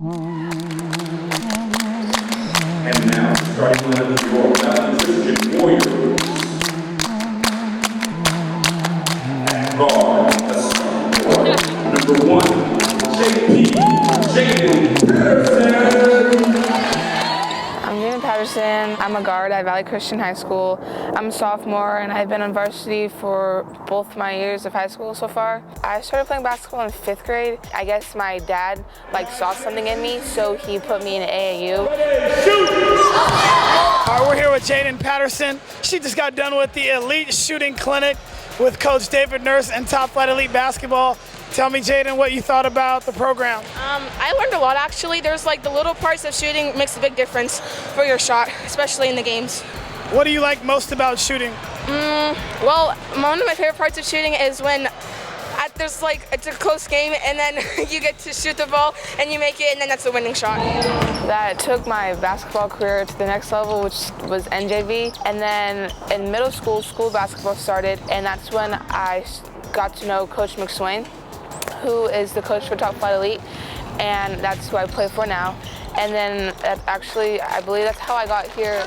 And now, starting lineup for your Valley Warriors. At guard, a sophomore, number 1, Jaden Patterson. I'm Jaden Patterson. I'm a guard at Valley Christian High School. I'm a sophomore, and I've been on varsity for both my years of high school so far. I started playing basketball in 5th grade. I guess my dad saw something in me, so he put me in AAU. All right, we're here with Jaden Patterson. She just got done with the Elite Shooting Clinic with Coach David Nurse and Top Flight Elite Basketball. Tell me, Jaden, what you thought about the program. I learned a lot, actually. There's the little parts of shooting makes a big difference for your shot, especially in the games. What do you like most about shooting? Well, one of my favorite parts of shooting is when there's it's a close game and then you get to shoot the ball and you make it and then that's the winning shot. That took my basketball career to the next level, which was NJV. And then in middle school, school basketball started, and that's when I got to know Coach McSwain, who is the coach for Top Flight Elite, and that's who I play for now. And then I believe that's how I got here.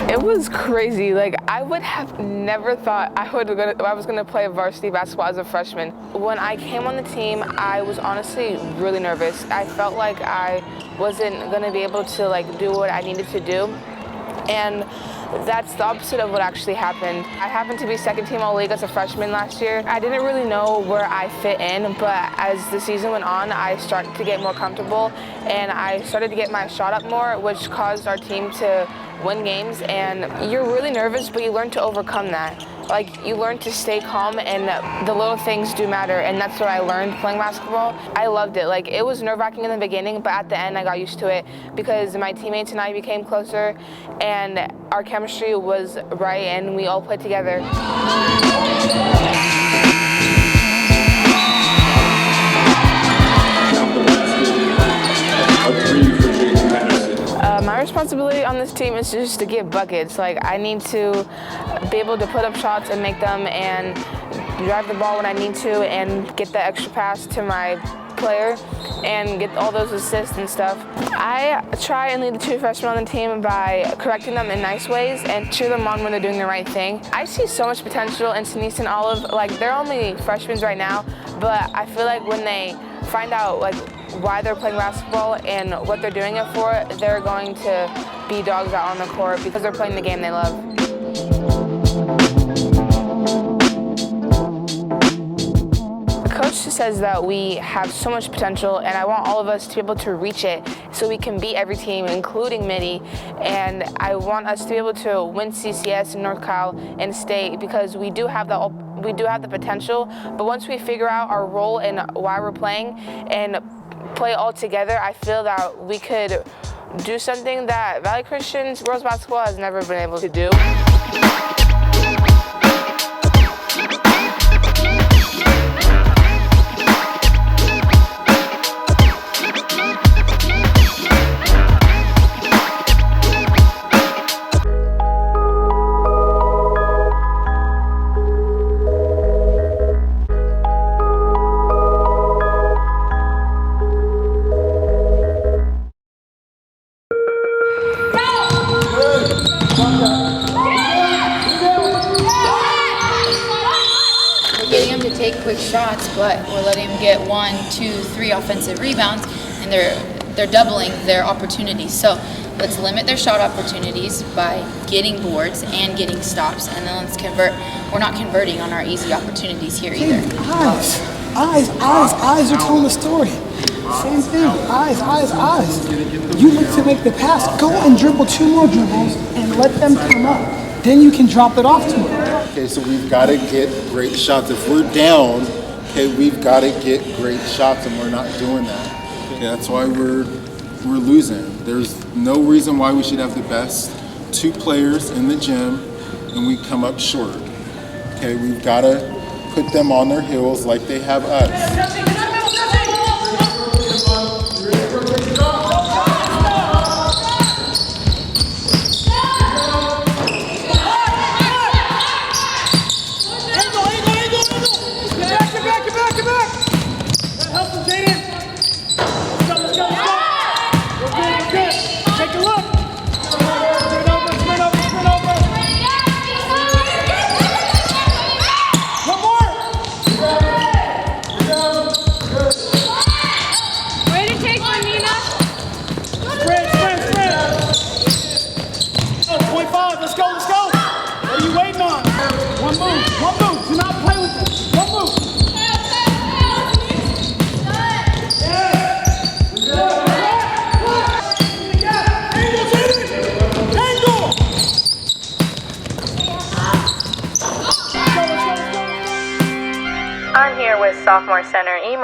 It was crazy. I would have never thought I was gonna play varsity basketball as a freshman. When I came on the team, I was honestly really nervous. I felt like I wasn't gonna be able to do what I needed to do. And that's the opposite of what actually happened. I happened to be second team all league as a freshman last year. I didn't really know where I fit in, but as the season went on, I started to get more comfortable and I started to get my shot up more, which caused our team to win games. And you're really nervous, but you learn to overcome that. You learn to stay calm, and the little things do matter, and that's what I learned playing basketball. I loved it. It was nerve-wracking in the beginning, but at the end I got used to it because my teammates and I became closer, and our chemistry was right, and we all played together. My responsibility on this team is just to get buckets. I need to be able to put up shots and make them, and drive the ball when I need to, and get the extra pass to my player and get all those assists and stuff. I try and lead the two freshmen on the team by correcting them in nice ways and cheer them on when they're doing the right thing. I see so much potential in Denise and Olive. They're only freshmen right now, but I feel when they find out why they're playing basketball and what they're doing it for, they're going to be dogs out on the court because they're playing the game they love. The coach says that we have so much potential, and I want all of us to be able to reach it so we can beat every team, including Midi. And I want us to be able to win CCS and North Cal and state because we do have the potential, but once we figure out our role and why we're playing and play all together, I feel that we could do something that Valley Christian's girls basketball has never been able to do. Take quick shots, but we're letting them get 1, 2, 3 offensive rebounds, and they're doubling their opportunities. So let's limit their shot opportunities by getting boards and getting stops, and then let's convert. We're not converting on our easy opportunities here either. Eyes are telling the story. Same thing. Eyes. You look to make the pass. Go and dribble 2 more dribbles and let them come up. Then you can drop it off to them. Okay, so we've got to get great shots. If we're down, okay, we've got to get great shots, and we're not doing that. Okay, that's why we're losing. There's no reason why we should have the best 2 players in the gym, and we come up short. Okay, we've got to put them on their heels like they have us.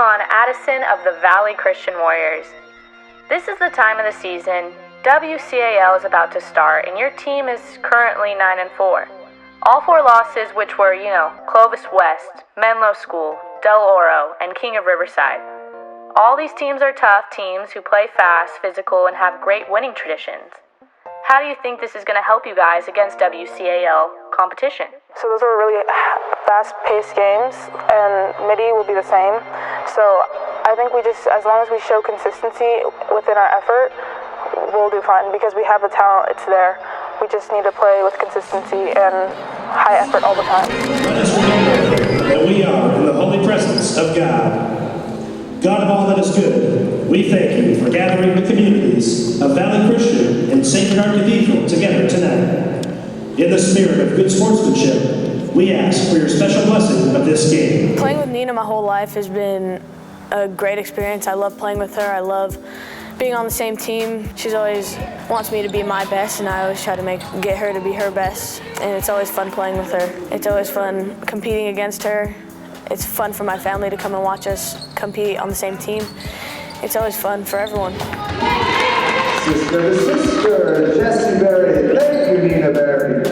Iman Addison of the Valley Christian Warriors. This is the time of the season. WCAL is about to start, and your team is currently 9-4. All 4 losses, which were, Clovis West, Menlo School, Del Oro, and King of Riverside. All these teams are tough teams who play fast, physical, and have great winning traditions. How do you think this is going to help you guys against WCAL competition? So those are really fast-paced games, and MIDI will be the same. So I think as long as we show consistency within our effort, we'll do fine because we have the talent, it's there. We just need to play with consistency and high effort all the time. Let us remember that we are in the holy presence of God. God of all that is good, we thank you for gathering the communities of Valley Christian and Sacred Heart Cathedral together tonight. In the spirit of good sportsmanship, we ask for your special blessing of this game. Playing with Nina my whole life has been a great experience. I love playing with her. I love being on the same team. She always wants me to be my best, and I always try to get her to be her best. And it's always fun playing with her. It's always fun competing against her. It's fun for my family to come and watch us compete on the same team. It's always fun for everyone. Sister to sister, Jessie Berry. Thank you, Nina Berry.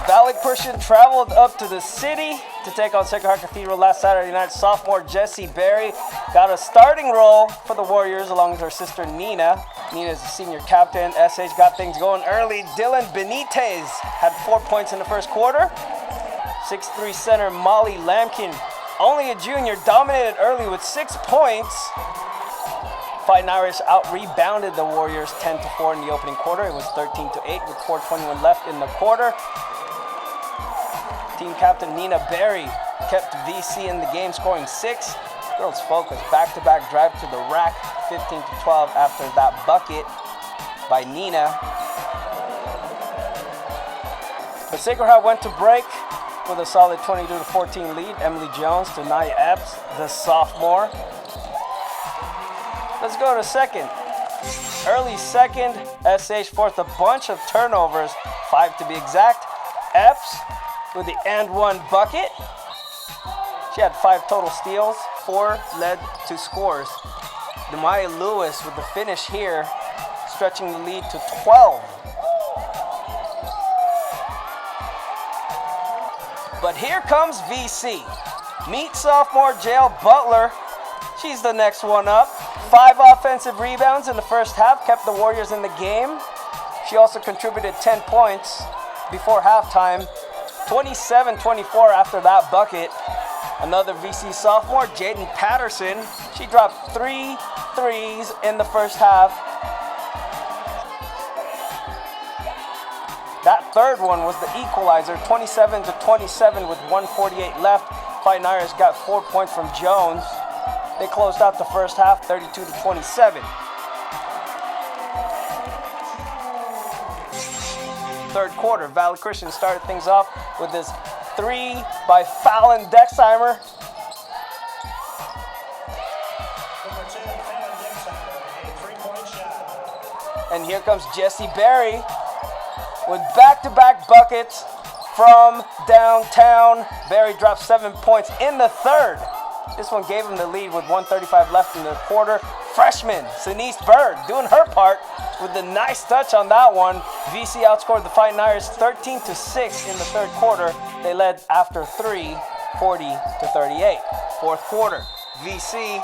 Valley Christian traveled up to the city to take on Sacred Heart Cathedral last Saturday night. Sophomore Jessie Berry got a starting role for the Warriors along with her sister Nina. Nina is the senior captain. SH got things going early. Dylan Benitez had 4 points in the first quarter. 6'3" center Molly Lampkin, only a junior, dominated early with 6 points. Fighting Irish out-rebounded the Warriors 10-4 in the opening quarter. It was 13-8 with 4:21 left in the quarter. Team captain Nina Berry kept VC in the game, scoring 6. Girls focus, back-to-back drive to the rack, 15-12 after that bucket by Nina. But Sacred Heart went to break with a solid 22-14 lead. Emily Jones to Nia Epps, the sophomore. Let's go to second. Early second, SH forced a bunch of turnovers, 5 to be exact. Epps with the and-one bucket. She had 5 total steals, 4 led to scores. Demaya Lewis with the finish here, stretching the lead to 12. But here comes VC. Meet sophomore Jael Butler. She's the next one up. 5 offensive rebounds in the first half kept the Warriors in the game. She also contributed 10 points before halftime. 27-24 after that bucket. Another VC sophomore, Jaden Patterson. She dropped 3 threes in the first half. That third one was the equalizer, 27-27 with 1:48 left. Fighting Irish got 4 points from Jones. They closed out the first half, 32-27. Third quarter, Valley Christian started things off with this 3 by Fallon Dexheimer. And here comes Jessie Berry with back-to-back buckets from downtown. Berry dropped 7 points in the third. This one gave him the lead with 1:35 left in the quarter. Freshman Denise Bird doing her part with a nice touch on that one. VC outscored the Fighting Irish 13-6 in the third quarter. They led after 3, 40-38. Fourth quarter, VC,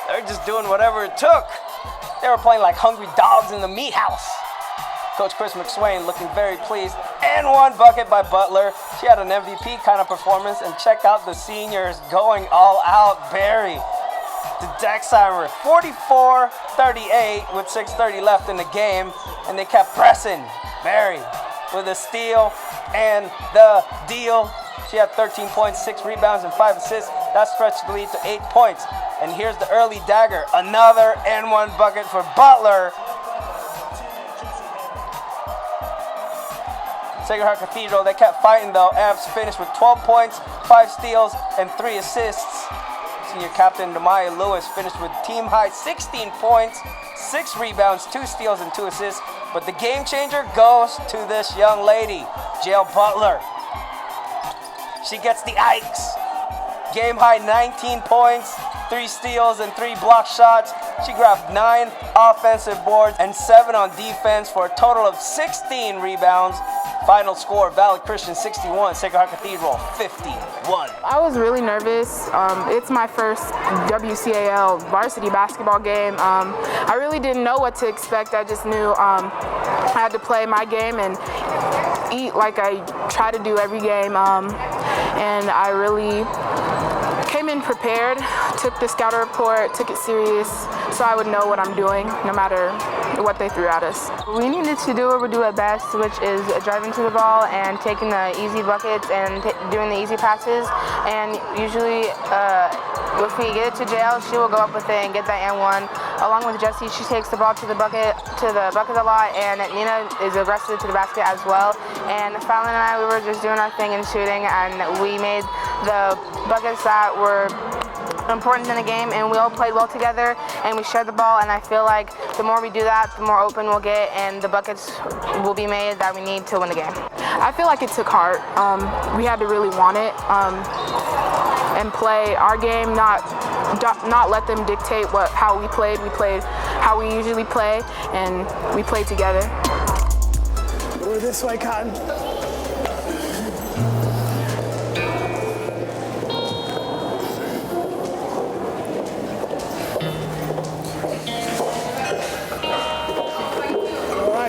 they're just doing whatever it took. They were playing like hungry dogs in the meat house. Coach Chris McSwain looking very pleased. And 1 bucket by Butler. She had an MVP kind of performance. And check out the seniors going all out. Berry to Dexheimer. 44-38 with 6:30 left in the game. And they kept pressing. Berry with a steal and the deal. She had 13 points, 6 rebounds, and 5 assists. That stretched the lead to 8 points. And here's the early dagger. Another and 1 bucket for Butler. Sacred Heart Cathedral, they kept fighting though. Epps finished with 12 points, 5 steals, and 3 assists. Senior captain Demaya Lewis finished with team high 16 points, 6 rebounds, 2 steals, and 2 assists. But the game changer goes to this young lady, JL Butler. She gets the Ikes. Game high 19 points, 3 steals and 3 block shots. She grabbed 9 offensive boards and 7 on defense for a total of 16 rebounds. Final score, Valley Christian 61, Sacred Heart Cathedral 51. I was really nervous. It's my first WCAL varsity basketball game. I really didn't know what to expect. I just knew I had to play my game and eat like I try to do every game. And I really came in prepared, took the scouter report, took it serious, so I would know what I'm doing no matter what they threw at us. We needed to do what we do at best, which is driving to the ball and taking the easy buckets and doing the easy passes. And usually, if we get it to JL, she will go up with it and get that and one. Along with Jessie, she takes the ball to the bucket a lot, and Nina is aggressive to the basket as well. And Fallon and I, we were just doing our thing and shooting, and we made the buckets that were important in the game, and we all played well together, and we shared the ball, and I feel like the more we do that, the more open we'll get, and the buckets will be made that we need to win the game. I feel like it took heart. We had to really want it and play our game, not let them dictate how we played. We played how we usually play, and we played together. We're this way, Cotton.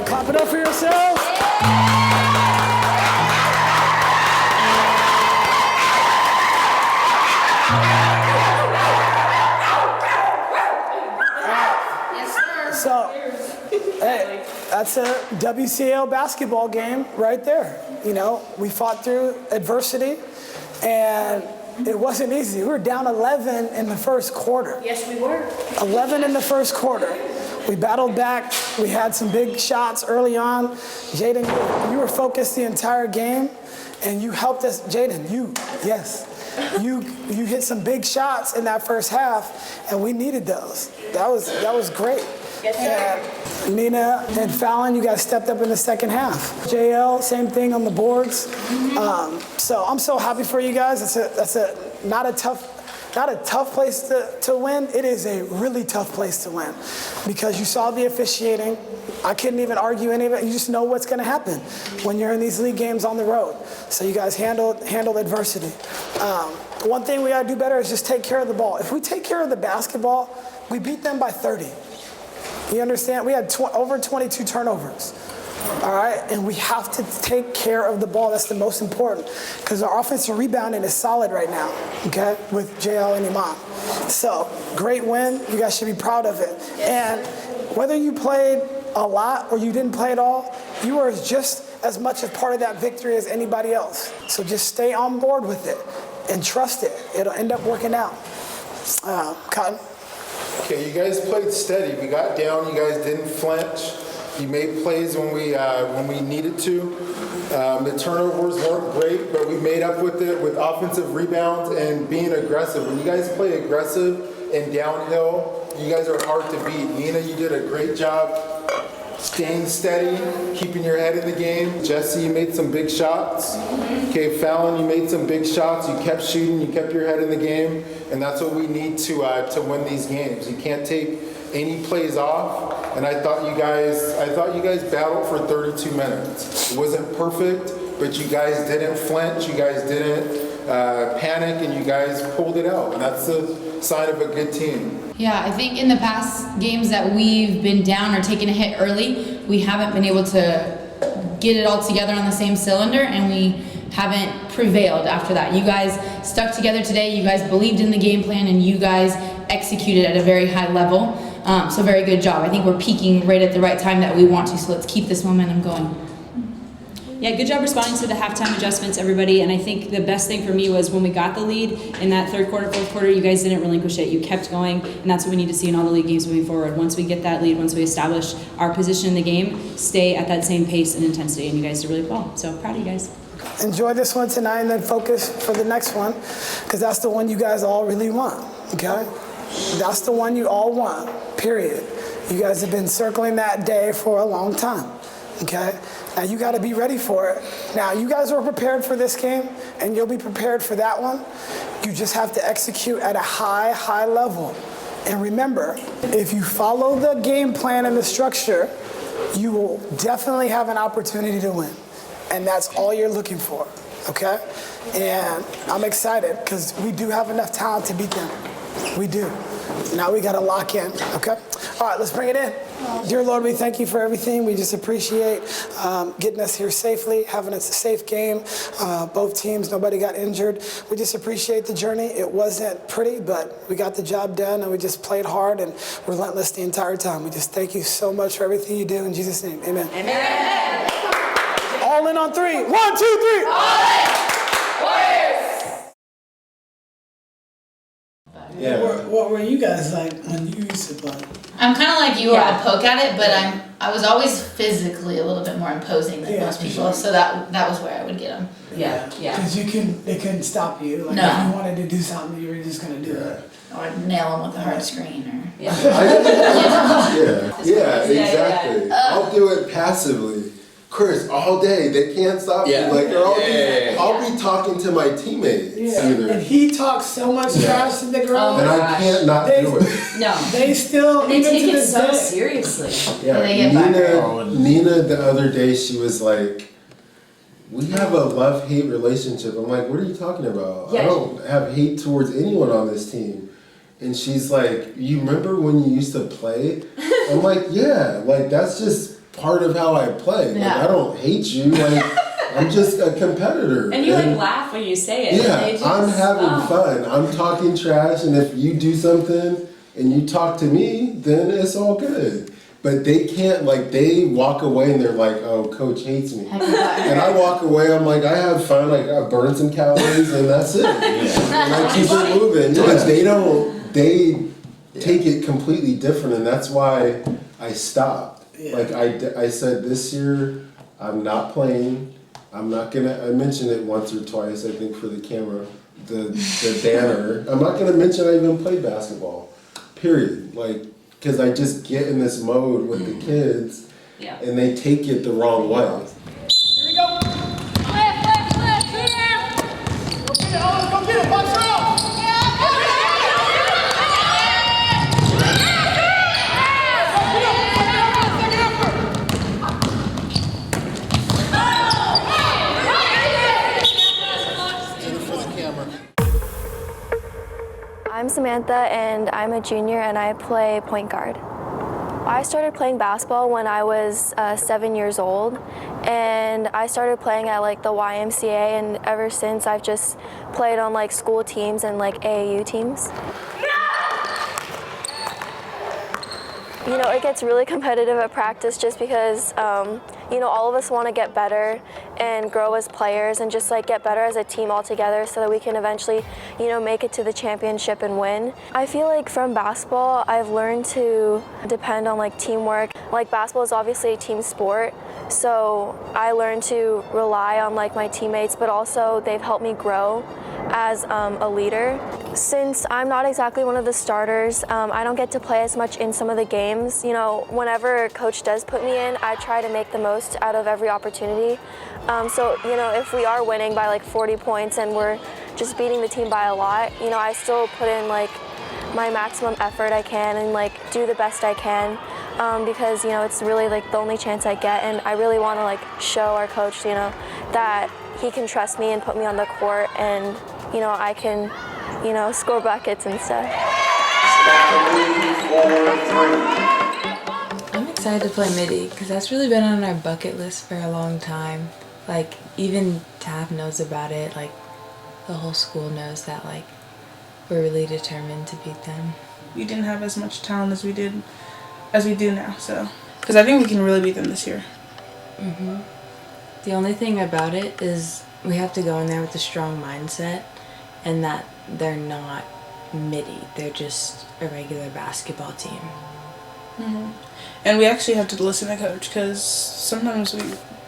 Clap it up for yourselves. So, hey, that's a WCAL basketball game right there. You know, we fought through adversity, and it wasn't easy. We were down 11 in the first quarter. Yes, we were. 11 in the first quarter. We battled back. We had some big shots early on. Jaden, you were focused the entire game, and you helped us. Jaden, you hit some big shots in that first half, and we needed those. That was great. Yes, sir. And Nina and Fallon, you guys stepped up in the second half. JL, same thing on the boards. So I'm so happy for you guys. That's not a tough place to win. It is a really tough place to win because you saw the officiating. I couldn't even argue any of it. You just know what's going to happen when you're in these league games on the road. So you guys handled adversity. One thing we got to do better is just take care of the ball. If we take care of the basketball, we beat them by 30. You understand? We had over 22 turnovers. All right, and we have to take care of the ball. That's the most important because our offensive rebounding is solid right now, okay, with JL and Iman. So, great win. You guys should be proud of it. And whether you played a lot or you didn't play at all, you are just as much a part of that victory as anybody else. So just stay on board with it and trust it. It'll end up working out. Cotton? Okay, you guys played steady. We got down. You guys didn't flinch. You made plays when we needed to. The turnovers weren't great, but we made up with it with offensive rebounds and being aggressive. When you guys play aggressive and downhill, you guys are hard to beat. Nina, you did a great job staying steady, keeping your head in the game. Jessie, you made some big shots. Okay, Fallon, you made some big shots. You kept shooting, you kept your head in the game, and that's what we need to win these games. You can't take any plays off, and I thought you guys battled for 32 minutes. It wasn't perfect, but you guys didn't flinch, you guys didn't panic, and you guys pulled it out, and that's a sign of a good team. Yeah, I think in the past games that we've been down or taken a hit early, we haven't been able to get it all together on the same cylinder, and we haven't prevailed after that. You guys stuck together today, you guys believed in the game plan, and you guys executed at a very high level. So very good job. I think we're peaking right at the right time that we want to, so let's keep this momentum going. Yeah, good job responding to the halftime adjustments, everybody. And I think the best thing for me was when we got the lead in that third quarter, fourth quarter, you guys didn't relinquish it. You kept going, and that's what we need to see in all the league games moving forward. Once we get that lead, once we establish our position in the game, stay at that same pace and intensity, and you guys did really well. So proud of you guys. Enjoy this one tonight and then focus for the next one because that's the one you guys all really want, okay? That's the one you all want, period. You guys have been circling that day for a long time, okay? Now you got to be ready for it. Now you guys were prepared for this game, and you'll be prepared for that one. You just have to execute at a high level. And remember, if you follow the game plan and the structure, you will definitely have an opportunity to win. And that's all you're looking for, okay? And I'm excited because we do have enough talent to beat them. We do. Now we got to lock in, okay? All right, let's bring it in. Dear Lord, we thank you for everything. We just appreciate getting us here safely, having a safe game. Both teams, nobody got injured. We just appreciate the journey. It wasn't pretty, but we got the job done, and we just played hard and relentless the entire time. We just thank you so much for everything you do. In Jesus' name, amen. Amen. All in on three. 1, 2, 3. All in. Warriors. Yeah. What were you guys like when you used to play? I'm kind of like you, where I poke at it, but I was always physically a little bit more imposing than most people, sure. so that was where I would get them. Yeah. Because they couldn't stop you. Like No. if you wanted to do something, you were just gonna do it. Or nail them with a hard screen, or Yeah, exactly. I'll do it passively. Chris, all day, they can't stop me. Like, I'll be talking to my teammates. Either. And he talks so much trash to the girls. And I can't not do it. No. They still, They even take to it this so day. seriously. Yeah, Nina the other day, she was like, we have a love-hate relationship. I'm like, what are you talking about? I don't have hate towards anyone on this team. And she's like, you remember when you used to play? I'm like, yeah, like that's just part of how I play. Like, I don't hate you. Like, I'm just a competitor. And you like laugh when you say it. Yeah, I'm having fun. I'm talking trash, and if you do something and you talk to me, then it's all good. But they can't, like, they walk away and they're like, oh, coach hates me. And I walk away, I'm like, I have fun, like, I burn some calories, and that's it. And I keep it moving. But they take it completely different, and that's why I stopped. Like, I said this year, I'm not playing. I'm not gonna, I mentioned it once or twice, I think, for the camera, the banner. I'm not gonna mention I even played basketball, period. Like, because I just get in this mode with the kids, and they take it the wrong way. Here we go. Go get it, Owens, go get it, box her out. I'm Samantha, and I'm a junior, and I play point guard. I started playing basketball when I was 7 years old, and I started playing at like the YMCA, and ever since I've just played on like school teams and like AAU teams. You know, it gets really competitive at practice just because, you know, all of us want to get better and grow as players and just like get better as a team all together so that we can eventually, you know, make it to the championship and win. I feel like from basketball, I've learned to depend on like teamwork. Like basketball is obviously a team sport, so I learned to rely on like my teammates, but also they've helped me grow as a leader. Since I'm not exactly one of the starters, I don't get to play as much in some of the games. You know, whenever coach does put me in, I try to make the most out of every opportunity. So, you know, if we are winning by like 40 points and we're just beating the team by a lot, you know, I still put in like my maximum effort I can and like do the best I can because, you know, it's really like the only chance I get, and I really want to like show our coach, you know, that he can trust me and put me on the court, and, you know, I can, you know, score buckets and stuff. I'm excited to play midi because that's really been on our bucket list for a long time. Like, even Tav knows about it, like the whole school knows that, like, we're really determined to beat them. We didn't have as much talent as we do now, so because I think we can really beat them this year. The only thing about it is we have to go in there with a strong mindset, and that they're not midi, they're just a regular basketball team. And we actually have to listen to coach, because sometimes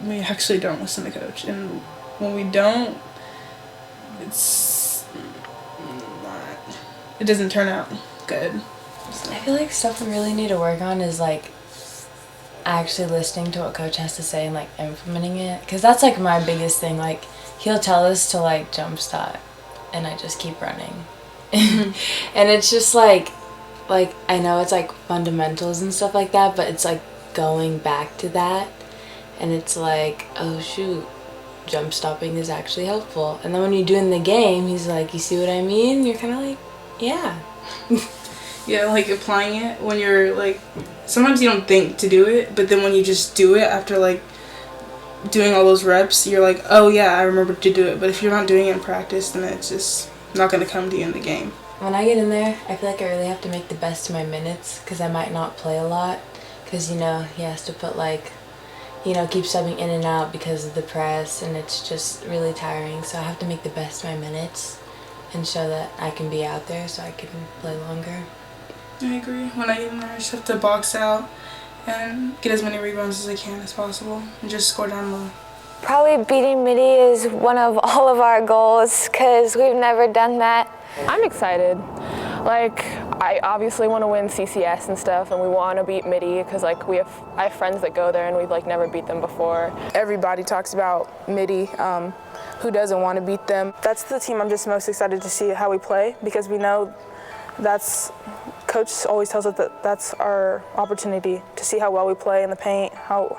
we actually don't listen to coach, and when we don't, it doesn't turn out good. I feel like stuff we really need to work on is like actually listening to what coach has to say and like implementing it, because that's like my biggest thing. Like he'll tell us to like jump start and I just keep running. And it's just like I know it's like fundamentals and stuff like that, but it's like going back to that, and it's like, oh shoot, jump stopping is actually helpful. And then when you do in the game, he's like, you see what I mean? You're kind of like, yeah. Yeah, like applying it when you're like, sometimes you don't think to do it, but then when you just do it after like doing all those reps, you're like, oh yeah, I remember to do it. But if you're not doing it in practice, then it's just not going to come to you in the game. When I get in there, I feel like I really have to make the best of my minutes, because I might not play a lot, because, you know, he has to put like, you know, keep subbing in and out because of the press, and it's just really tiring. So I have to make the best of my minutes and show that I can be out there so I can play longer. I agree. When I get in there, I just have to box out and get as many rebounds as I can as possible and just score down low. Probably beating Midi is one of all of our goals because we've never done that. I'm excited. Like, I obviously want to win CCS and stuff, and we want to beat Midi because like I have friends that go there and we've like never beat them before. Everybody talks about Midi. Who doesn't want to beat them? That's the team I'm just most excited to see how we play, because we know Coach always tells us that that's our opportunity to see how well we play in the paint, how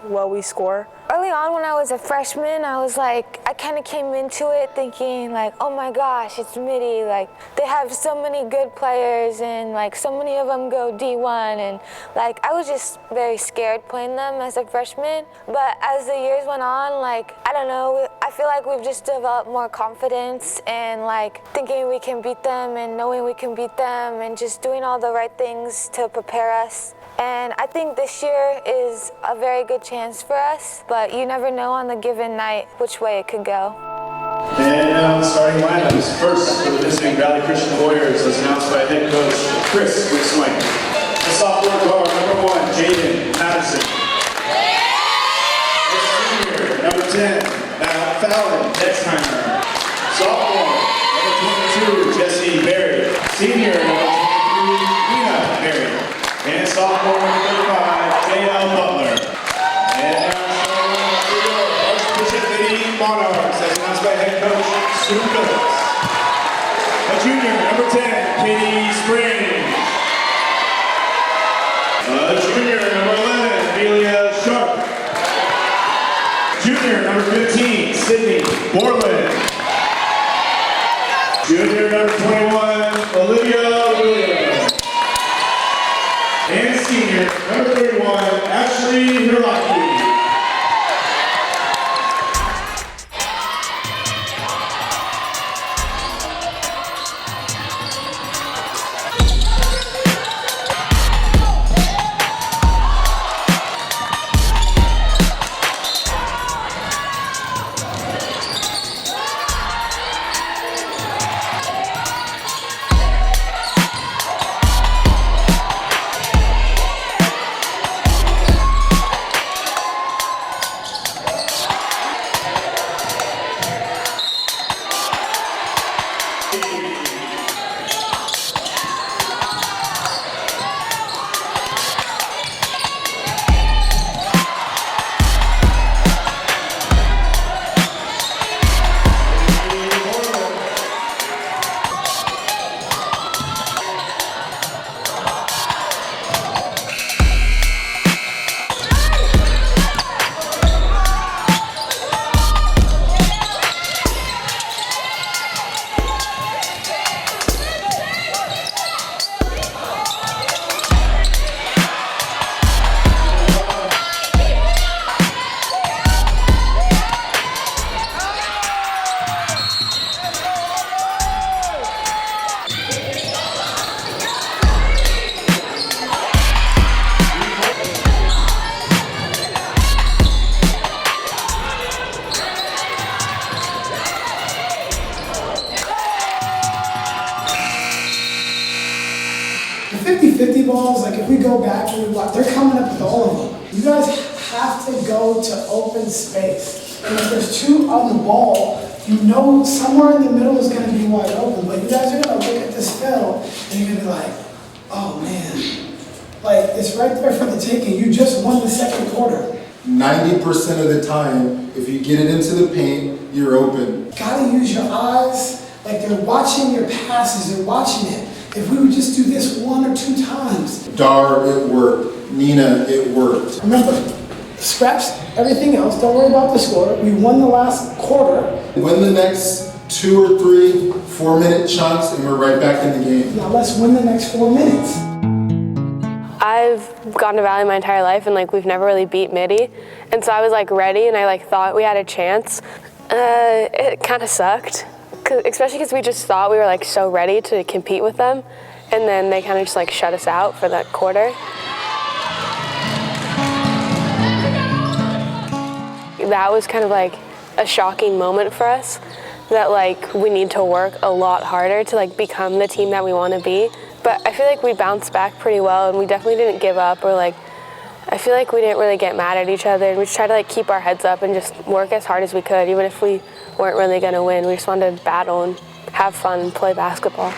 well we score. Early on when I was a freshman, I was like, I kind of came into it thinking like, oh my gosh, it's Midi. Like, they have so many good players and like so many of them go D1, and like I was just very scared playing them as a freshman. But as the years went on, like, I don't know, I feel like we've just developed more confidence and like thinking we can beat them and knowing we can beat them and just doing all the right things to prepare us. And I think this year is a very good chance for us, but you never know on the given night which way it could go. And now the starting lineups. First, for the visiting Valley Christian Warriors, as announced by head coach Chris McSwain. The sophomore guard, number 1, Jaden Patterson. The senior, number 10, Matt Fallon Dexheimer. Sophomore, number 22, Jesse Berry. Senior, number 23, Nina Berry. And sophomore, number 35, J.L. Butler. And now Bishop Monarchs, as announced by head coach Sue Phillips. A junior, number 10, Katie Spring. A junior, number 11, Amelia Sharp. Junior, number 15, Sydney Borland. Junior, number 21, Olivia Williams. And senior, number 31, Ashley Hiraki. The 50-50 balls, like if we go back and we watch, they're coming up with all of them. You guys have to go to open space. And if there's two on the ball, you know somewhere in the middle is going to be wide open. But you guys are going to look at this field and you're going to be like, oh man, like it's right there for the taking. You just won the second quarter. 90% of the time, if you get it into the paint, you're open. Gotta use your eyes, like they're watching your passes, they're watching it. If we would just do this 1 or 2 times. Dar, it worked. Nina, it worked. Remember, scratch everything else, don't worry about the score. We won the last quarter. Win the next 2 or 3 4-minute chunks and we're right back in the game. Now let's win the next 4 minutes. I've gone to Valley my entire life and like we've never really beat Midi. And so I was like ready and I like thought we had a chance. It kind of sucked, especially because we just thought we were like so ready to compete with them. And then they kind of just like shut us out for that quarter. That was kind of like a shocking moment for us, that like we need to work a lot harder to like become the team that we want to be. But I feel like we bounced back pretty well and we definitely didn't give up, or like I feel like we didn't really get mad at each other, and we just tried to like keep our heads up and just work as hard as we could, even if we weren't really going to win. We just wanted to battle and have fun and play basketball.